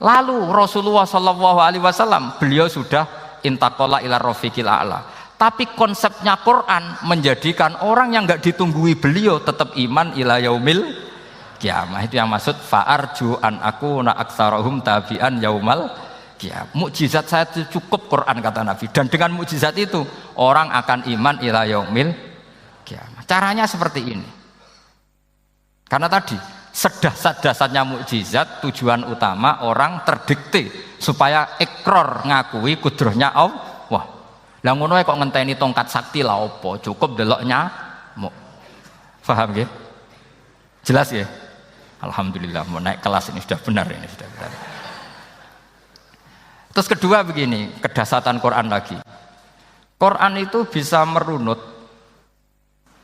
Lalu Rasulullah SAW beliau sudah intaqala ila rafiqil a'la. Tapi konsepnya Quran menjadikan orang yang nggak ditunggui beliau tetap iman ila yaumil kiamah. Itu yang maksud fa'arju an aku na aktsarahum tabi'an yaumal kiamah. Mukjizat saya itu cukup Quran kata Nabi, dan dengan mukjizat itu orang akan iman ila yaumil kiamah. Caranya seperti ini. Karena tadi sedahsyat-dahsyatnya mukjizat tujuan utama orang terdikte supaya ikrar ngakui kudrohnya Allah. Lah ngono kok ngenteni tongkat sakti lah opo? Cukup deloknya mau. Paham nggih? Jelas ya? Alhamdulillah mau naik kelas ini sudah benar ini sudah benar. Terus kedua begini, kedahsyatan Quran lagi. Quran itu bisa merunut,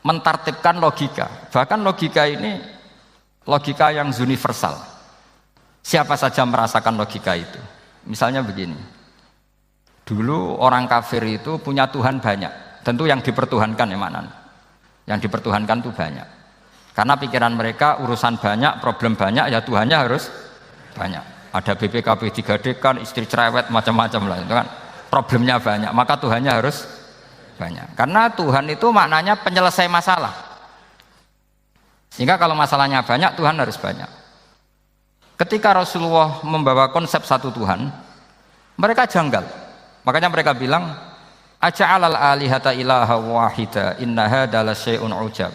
mentartibkan logika. Bahkan logika ini logika yang universal. Siapa saja merasakan logika itu. Misalnya begini. Dulu orang kafir itu punya Tuhan banyak. Tentu yang dipertuhankan ya mana? Yang dipertuhankan itu banyak. Karena pikiran mereka urusan banyak, problem banyak, ya Tuhannya harus banyak. Ada BPKB 3D kan, istri cerewet, macam-macam lah itu kan. Problemnya banyak, maka Tuhannya harus banyak. Karena Tuhan itu maknanya penyelesai masalah. Sehingga kalau masalahnya banyak, Tuhan harus banyak. Ketika Rasulullah membawa konsep satu Tuhan, mereka janggal. Makanya mereka bilang, aja'alal alihata ilaha wahida inna hadza lasyai'un ujab.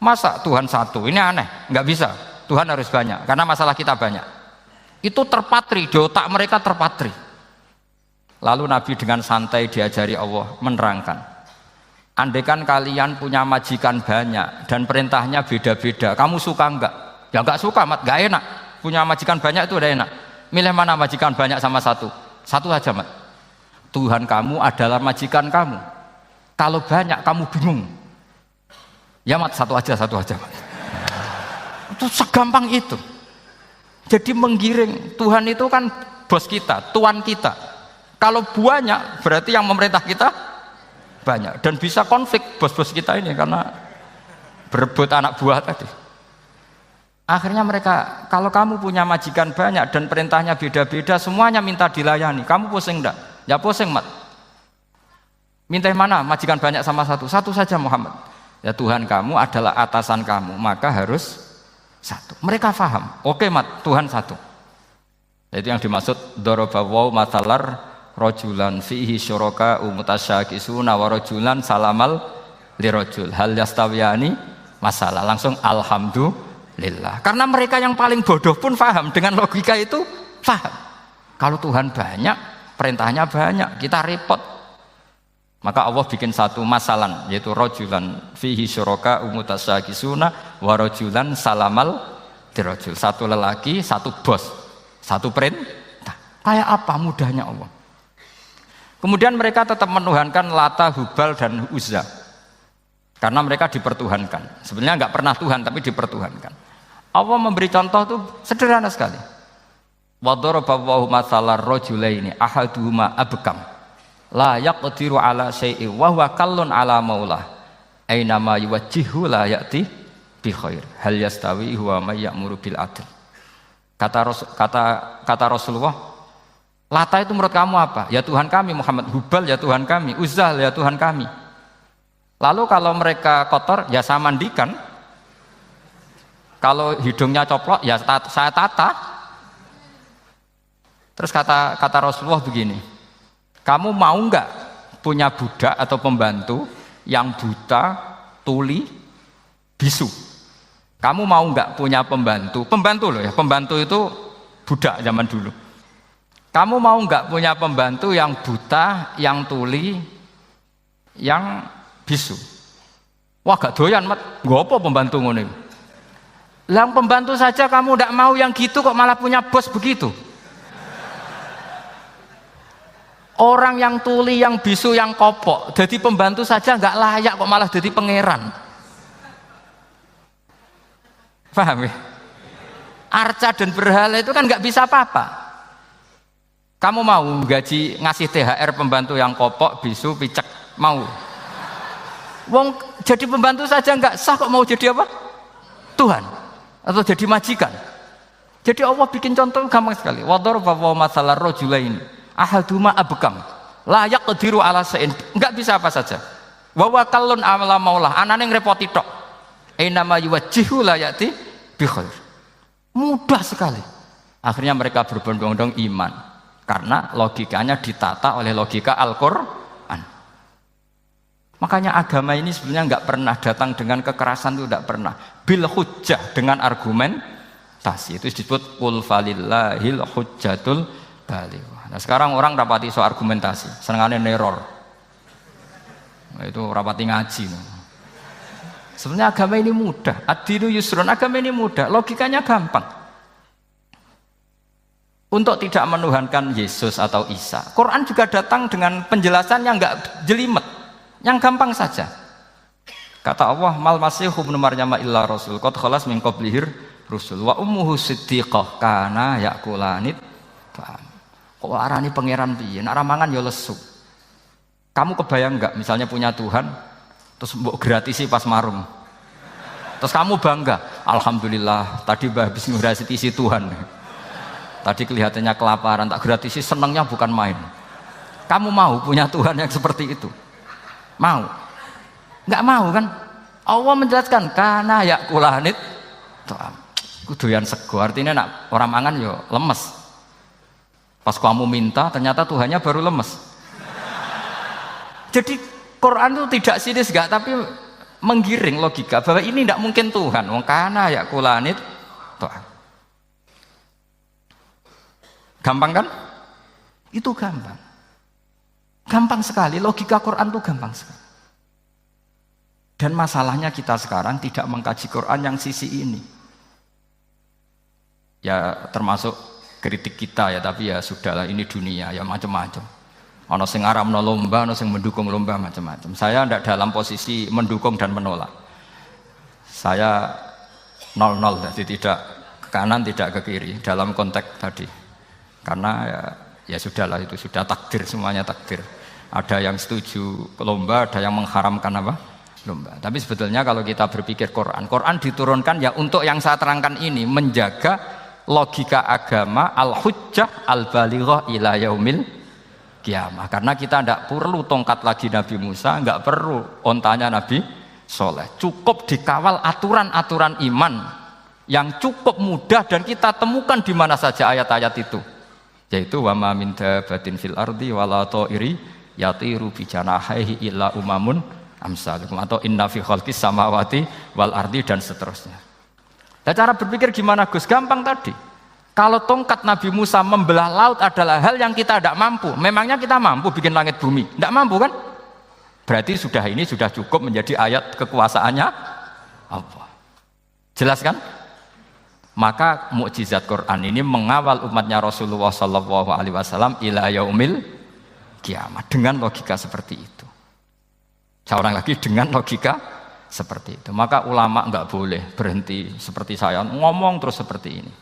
Masa Tuhan satu? Ini aneh, nggak bisa. Tuhan harus banyak, karena masalah kita banyak. Itu terpatri, di otak mereka terpatri. Lalu Nabi dengan santai diajari Allah menerangkan. Andaikan kalian punya majikan banyak dan perintahnya beda-beda, kamu suka enggak? Ya enggak suka, mat, enggak enak. Punya majikan banyak itu udah enak. Milih mana majikan banyak sama satu? Satu aja, mat. Tuhan kamu adalah majikan kamu. Kalau banyak kamu bingung. Ya mat, satu aja mat. Itu segampang itu. Jadi menggiring, Tuhan itu kan bos kita, tuan kita. Kalau banyak berarti yang memerintah kita banyak, dan bisa konflik bos-bos kita ini karena berebut anak buah tadi. Akhirnya mereka, kalau kamu punya majikan banyak dan perintahnya beda-beda, semuanya minta dilayani, kamu pusing enggak? Ya pusing, mat. Minta mana? Majikan banyak sama satu? Satu saja Muhammad. Ya Tuhan kamu adalah atasan kamu, maka harus satu. Mereka faham. Oke, mat, Tuhan satu. Itu yang dimaksud dorobawaw matalar rojulan fihi syuraka umutasyakisuna wa rojulan salamal lirojul hal yastawiyani masalah. Langsung alhamdulillah. Karena mereka yang paling bodoh pun faham dengan logika itu, faham. Kalau Tuhan banyak, perintahnya banyak, kita repot. Maka Allah bikin satu masalan, yaitu rojulan fihi syuraka umutasyakisuna wa rojulan salamal dirojul. Satu lelaki, satu bos, satu perintah. Kayak apa mudahnya Allah. Kemudian mereka tetap menuhankan Lata, Hubal, dan Uzza. Karena mereka dipertuhankan. Sebenarnya nggak pernah Tuhan, tapi dipertuhankan. Allah memberi contoh itu sederhana sekali. Wa daraballahu mathalar rajulaini ahaduhuma abkam la yaqdiru ala syai'in wa huwa kallun ala maulah aina ma yuwajjihu la ya'ti bi khair hal yastawi huwa may ya'muru bil adl. Kata Rasulullah, Lata itu menurut kamu apa? Ya Tuhan kami. Muhammad, Hubal ya Tuhan kami, Uzzah ya Tuhan kami. Lalu kalau mereka kotor ya saya mandikan, kalau hidungnya coplok ya saya tata. Terus kata Rasulullah begini, Kamu mau nggak punya budak atau pembantu yang buta, tuli, bisu? Kamu mau nggak punya pembantu? Pembantu loh ya, pembantu itu budak zaman dulu. Kamu mau nggak punya pembantu yang buta, yang tuli, yang bisu? Wah gak doyan mat, nggak apa pembantu ngono. Yang pembantu saja kamu tidak mau yang gitu kok malah punya bos begitu. Orang yang tuli, yang bisu, yang kopok, jadi pembantu saja nggak layak kok malah jadi pangeran. Paham ya? Arca dan berhala itu kan nggak bisa apa-apa. Kamu mau gaji ngasih THR pembantu yang kopok, bisu, picek, mau? Wong jadi pembantu saja nggak sah kok mau jadi apa? Tuhan atau jadi majikan. Jadi Allah bikin contoh gampang sekali. Wadharaba masalah rajulain ahaduma abkam la yaqdiru ala sa'in, enggak bisa apa saja. Wa wakallun amala maulah, anane ngrepoti tok. Ainama yuwajjihu la yati bi khair. Mudah sekali. Akhirnya mereka berbondong-bondong iman karena logikanya ditata oleh logika Al-Qur'an. Makanya agama ini sebenarnya enggak pernah datang dengan kekerasan, itu enggak pernah. Bil hujjah, dengan argumentasi. Itu disebut qul falillahil hujjatul baligh. Nah sekarang orang rapati soal argumentasi, senengannya neror. Nah, itu rapati ngaji. Sebenarnya agama ini mudah. Ad-dinu yusrun, agama ini mudah, logikanya gampang. Untuk tidak menuhankan Yesus atau Isa, Quran juga datang dengan penjelasan yang enggak jelimet, yang gampang saja. Kata Allah, mal masihu ibnu maryam illa rasul qad khalas min qablihir rusul wa ummuhu siddiqah kana yakulanit. Kok arani pangeran piye? Nek ramangan ya lesu. Kamu kebayang enggak misalnya punya Tuhan terus mbok gratisi pas marung. Terus kamu bangga, alhamdulillah tadi Mbah habis ngratisi Tuhan. Tadi kelihatannya kelaparan, tak gratisi, senangnya bukan main. Kamu mau punya Tuhan yang seperti itu? Mau? Enggak mau kan? Allah menjelaskan kana yakulanit. Kuduyan sego, artinya nak orang mangan yo lemes. Pas kamu minta, ternyata Tuhannya baru lemes. Jadi Quran itu tidak sinis enggak, tapi menggiring logika bahwa ini tidak mungkin Tuhan. Wong kana ya kulanit. Gampang kan? Itu gampang. Gampang sekali, logika Quran itu gampang sekali. Dan masalahnya kita sekarang tidak mengkaji Quran yang sisi ini. Ya termasuk kritik kita ya, tapi ya sudahlah, ini dunia ya macam-macam. Ono sing ngaramno lomba, ono sing mendukung lomba, macam-macam. Saya tidak dalam posisi mendukung dan menolak. Saya 0-0, jadi tidak ke kanan tidak ke kiri dalam konteks tadi. Karena ya sudahlah, itu sudah takdir, semuanya takdir. Ada yang setuju lomba, ada yang mengharamkan apa? Lomba. Tapi sebetulnya kalau kita berpikir Quran diturunkan ya untuk yang saya terangkan ini, menjaga logika agama al-hujjah al-balighah ila yaumil kiamah. Karena kita tidak perlu tongkat lagi Nabi Musa, enggak perlu ontanya Nabi Soleh. Cukup dikawal aturan-aturan iman yang cukup mudah dan kita temukan di mana saja ayat-ayat itu. Yaitu wa ma min dabatin fil ardi wala ta'iri yatiru bi janahihi illa umamun amsalukum, atau inna fi khalqis samawati wal ardi, dan seterusnya. Nah, cara berpikir gimana Gus? Gampang tadi. Kalau tongkat Nabi Musa membelah laut adalah hal yang kita tidak mampu, memangnya kita mampu bikin langit bumi? Tidak mampu kan? Berarti ini sudah cukup menjadi ayat kekuasaannya Allah. Jelas kan? Maka mukjizat Quran ini mengawal umatnya Rasulullah SAW ila yaumil kiamat dengan logika seperti itu. Saya ulang lagi, dengan logika seperti itu. Maka ulama enggak boleh berhenti seperti saya ngomong terus seperti ini.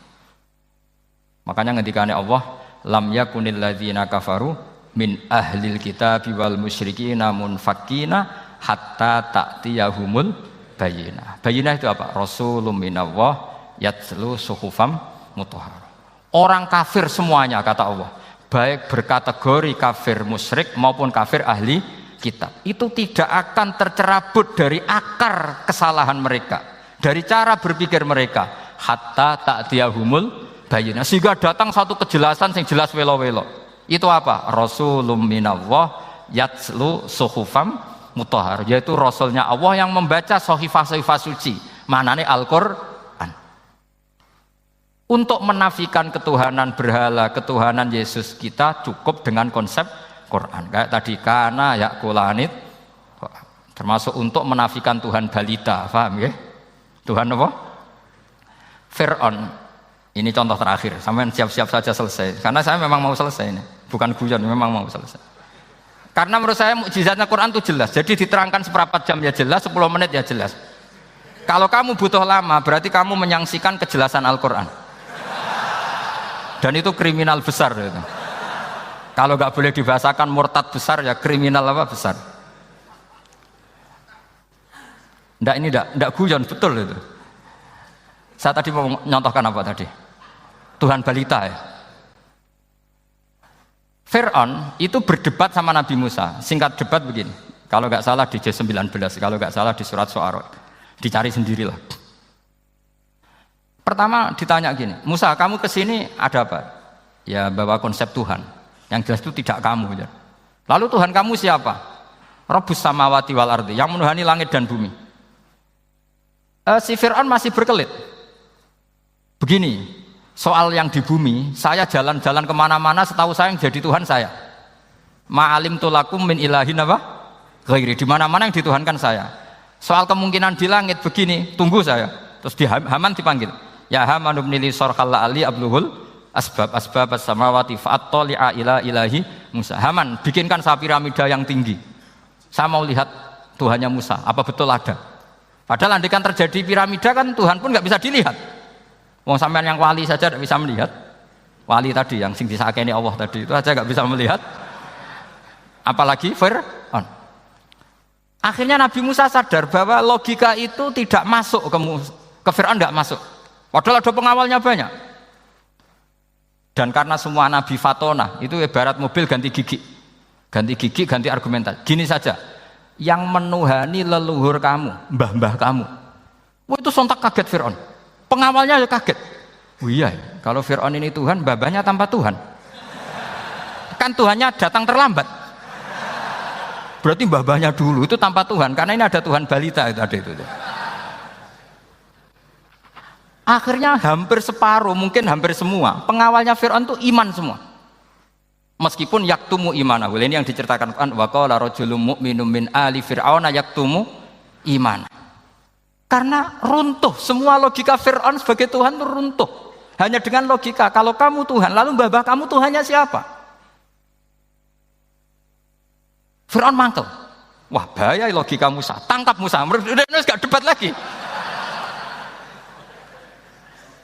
Makanya ngendikane Allah, lam yakunil ladzina kafaru min ahlil kitabi wal musyrikina munfakkina hatta ta'tiyahumul bayyinah. Bayyinah itu apa? Rasulun minallah yatlu suhufam mutahharah. Orang kafir semuanya, kata Allah, baik berkategori kafir musyrik maupun kafir ahli kitab, itu tidak akan tercerabut dari akar kesalahan mereka, dari cara berpikir mereka, hatta ta'tiyahumul bayyinah, sehingga datang satu kejelasan yang jelas welo-welo. Itu apa? Rasulun minallah yatslu suhufam mutahhar, yaitu rasulnya Allah yang membaca sahifah-sahifah suci, manane Al-Qur'an. Untuk menafikan ketuhanan berhala, ketuhanan Yesus kita cukup dengan konsep Quran. Kayak tadi kana yakulanit, termasuk untuk menafikan Tuhan balita, paham ya? Tuhan apa? Fir'aun. Ini contoh terakhir, sampean siap-siap saja selesai. Karena saya memang mau selesai ini, bukan guyon, memang mau selesai. Karena menurut saya mukjizatnya Quran itu jelas. Jadi diterangkan seperempat jam ya jelas, 10 menit ya jelas. Kalau kamu butuh lama, berarti kamu menyangsikan kejelasan Al-Quran. Dan itu kriminal besar itu. Kalau nggak boleh dibahasakan murtad besar ya kriminal apa besar. Nggak, ini nggak guyon, betul itu. Saya tadi mau nyontohkan apa tadi? Tuhan balita ya. Fir'aun itu berdebat sama Nabi Musa. Singkat debat begini. Kalau nggak salah di J19, kalau nggak salah di surat Syu'ara. Dicari sendirilah. Pertama ditanya gini, Musa kamu kesini ada apa? Ya bawa konsep Tuhan. Yang jelas itu tidak kamu. Ya. Lalu Tuhan kamu siapa? Rabbus samawati wal ardi, yang menuhani langit dan bumi. Si Fir'aun masih berkelit. Begini, soal yang di bumi, saya jalan-jalan kemana-mana, setahu saya yang jadi Tuhan saya. Ma'alim tulakum min ilahin apa? Ghairi, di mana-mana yang dituhankan saya. Soal kemungkinan di langit begini, tunggu saya. Terus di Haman dipanggil. Ya Haman ibn li sarqal ali abluhul asbab as-samawati fa'attali'a ila ilahi Musa. Haman, bikinkan saya piramida yang tinggi. Saya mau lihat Tuhannya Musa, apa betul ada? Padahal andaikan terjadi piramida kan Tuhan pun nggak bisa dilihat. Wong sampean yang wali saja tidak bisa melihat. Wali tadi yang sing disakeni Allah tadi itu aja nggak bisa melihat. Apalagi Fir'aun. Akhirnya Nabi Musa sadar bahwa logika itu tidak masuk ke Fir'aun, nggak masuk. Padahal ada pengawalnya banyak. Dan karena semua Nabi Fatona itu ibarat mobil ganti gigi. Ganti gigi, ganti argumentasi. Gini saja, yang menuhani leluhur kamu, mbah-mbah kamu. Wah, itu sontak kaget Fir'aun. Pengawalnya ya kaget. Oh iya, kalau Fir'aun ini Tuhan, mbah-mbahnya tanpa Tuhan. Kan Tuhannya datang terlambat. Berarti mbah-mbahnya dulu itu tanpa Tuhan, karena ini ada Tuhan balita itu ada itu. Akhirnya hampir separuh, mungkin hampir semua pengawalnya Fir'aun itu iman semua. Meskipun yaktumu imanahu, ini yang diceritakan Quran, wa qala rajulun mu'minun min ali fir'auna yaktumu iman. Karena runtuh, semua logika Fir'aun sebagai Tuhan itu runtuh. Hanya dengan logika, kalau kamu Tuhan, lalu mbah-mbah kamu Tuhannya siapa? Fir'aun mantel. Wah bahaya logika Musa, tangkap Musa, udah gak debat lagi.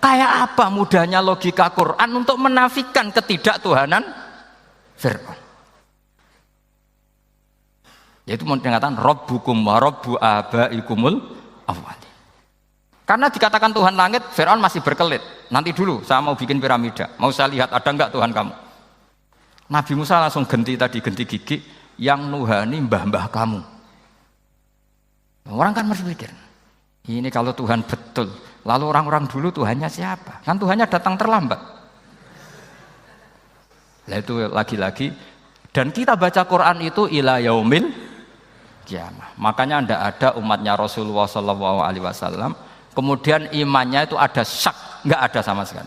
Kayak apa mudahnya logika Quran untuk menafikan ketidaktuhanan Fir'aun. Yaitu mengatakan Rabbukum wa Rabbu abaikumul awwali. Karena dikatakan Tuhan langit, Fir'aun masih berkelit. Nanti dulu saya mau bikin piramida, mau saya lihat ada enggak Tuhan kamu. Nabi Musa langsung ganti gigi, yang nuhani mbah-mbah kamu. Orang kan masih pikir, ini kalau Tuhan betul, lalu orang-orang dulu Tuhannya siapa? Kan Tuhannya datang terlambat. Nah itu lagi-lagi, dan kita baca Quran itu ila yaumil kiamah. Makanya tidak ada umatnya Rasulullah SAW kemudian imannya itu ada syak, nggak ada sama sekali.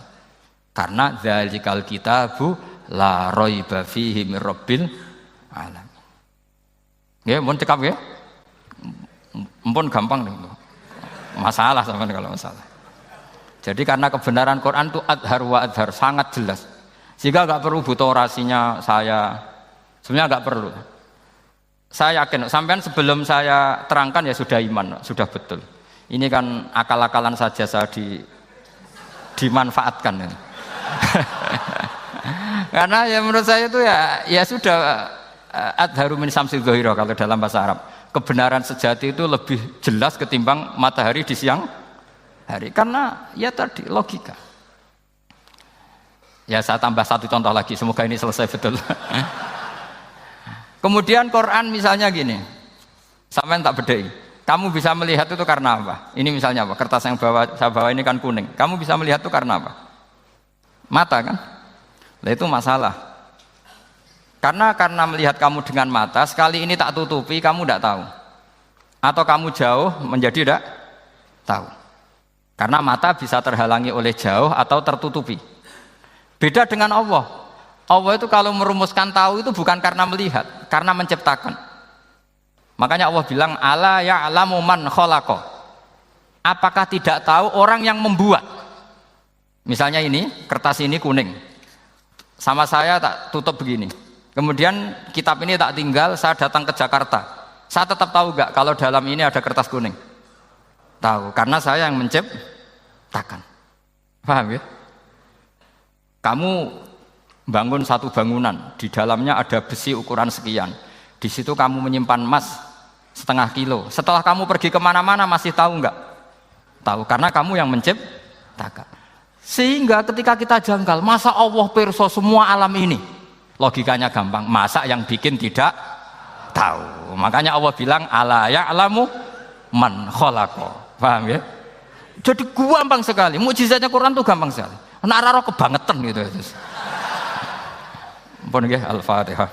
Karena dzalikal kitabu la raiba fihi mir rabbil alamin. Ya, mohon cekap ya. Mumpun gampang nih. Masalah sama kalau masalah. Jadi karena kebenaran Quran itu adhar wa adhar, sangat jelas. Sehingga nggak perlu butuh orasinya saya. Sebenarnya nggak perlu. Saya yakin, sampean sebelum saya terangkan ya sudah iman, sudah betul. Ini kan akal-akalan saja saya dimanfaatkan. Karena ya menurut saya itu ya sudah adharu min samsil dhahira kalau dalam bahasa Arab. Kebenaran sejati itu lebih jelas ketimbang matahari di siang hari. Karena ya tadi logika. Ya saya tambah satu contoh lagi, semoga ini selesai betul. Kemudian Quran misalnya gini, sampean tak bedai. Kamu bisa melihat itu karena apa? Ini misalnya apa? Kertas yang saya bawa ini kan kuning. Kamu bisa melihat itu karena apa? Mata kan? Nah itu masalah. Karena melihat kamu dengan mata, sekali ini tak tutupi, kamu tidak tahu. Atau kamu jauh menjadi tidak tahu. Karena mata bisa terhalangi oleh jauh atau tertutupi. Beda dengan Allah. Allah itu kalau merumuskan tahu itu bukan karena melihat, karena menciptakan. Makanya Allah bilang, ala ya'lamu man khalaqa. Apakah tidak tahu orang yang membuat? Misalnya ini, kertas ini kuning. Sama saya tak tutup begini. Kemudian kitab ini tak tinggal, saya datang ke Jakarta. Saya tetap tahu enggak kalau dalam ini ada kertas kuning? Tahu, karena saya yang menciptakan. Paham ya? Kamu bangun satu bangunan, di dalamnya ada besi ukuran sekian. Di situ kamu menyimpan emas setengah kilo. Setelah kamu pergi kemana-mana masih tahu enggak? Tahu, karena kamu yang menciptakan. Sehingga ketika kita janggal, masa Allah pirsa semua alam ini? Logikanya gampang, masa yang bikin tidak tahu. Makanya Allah bilang, ala ya'lamu man khalaqa. Paham ya? Jadi gampang sekali, mukjizatnya Quran itu gampang sekali. Nararo kebangetan gitu. Ampun nggih, Al-Fatihah.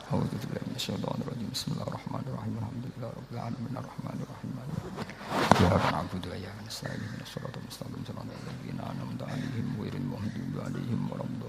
A'udzubillahi minasyaitonir rajim. Bismillahirrahmanirrahim. Alhamdulillahirabbil alamin arrahmanir rahim. Iyyaka na'budu wa iyyaka nasta'in. Ihdinas siratal mustaqim. Shiratal ladzina an'amta 'alaihim ghairil maghdubi 'alaihim waladdallin.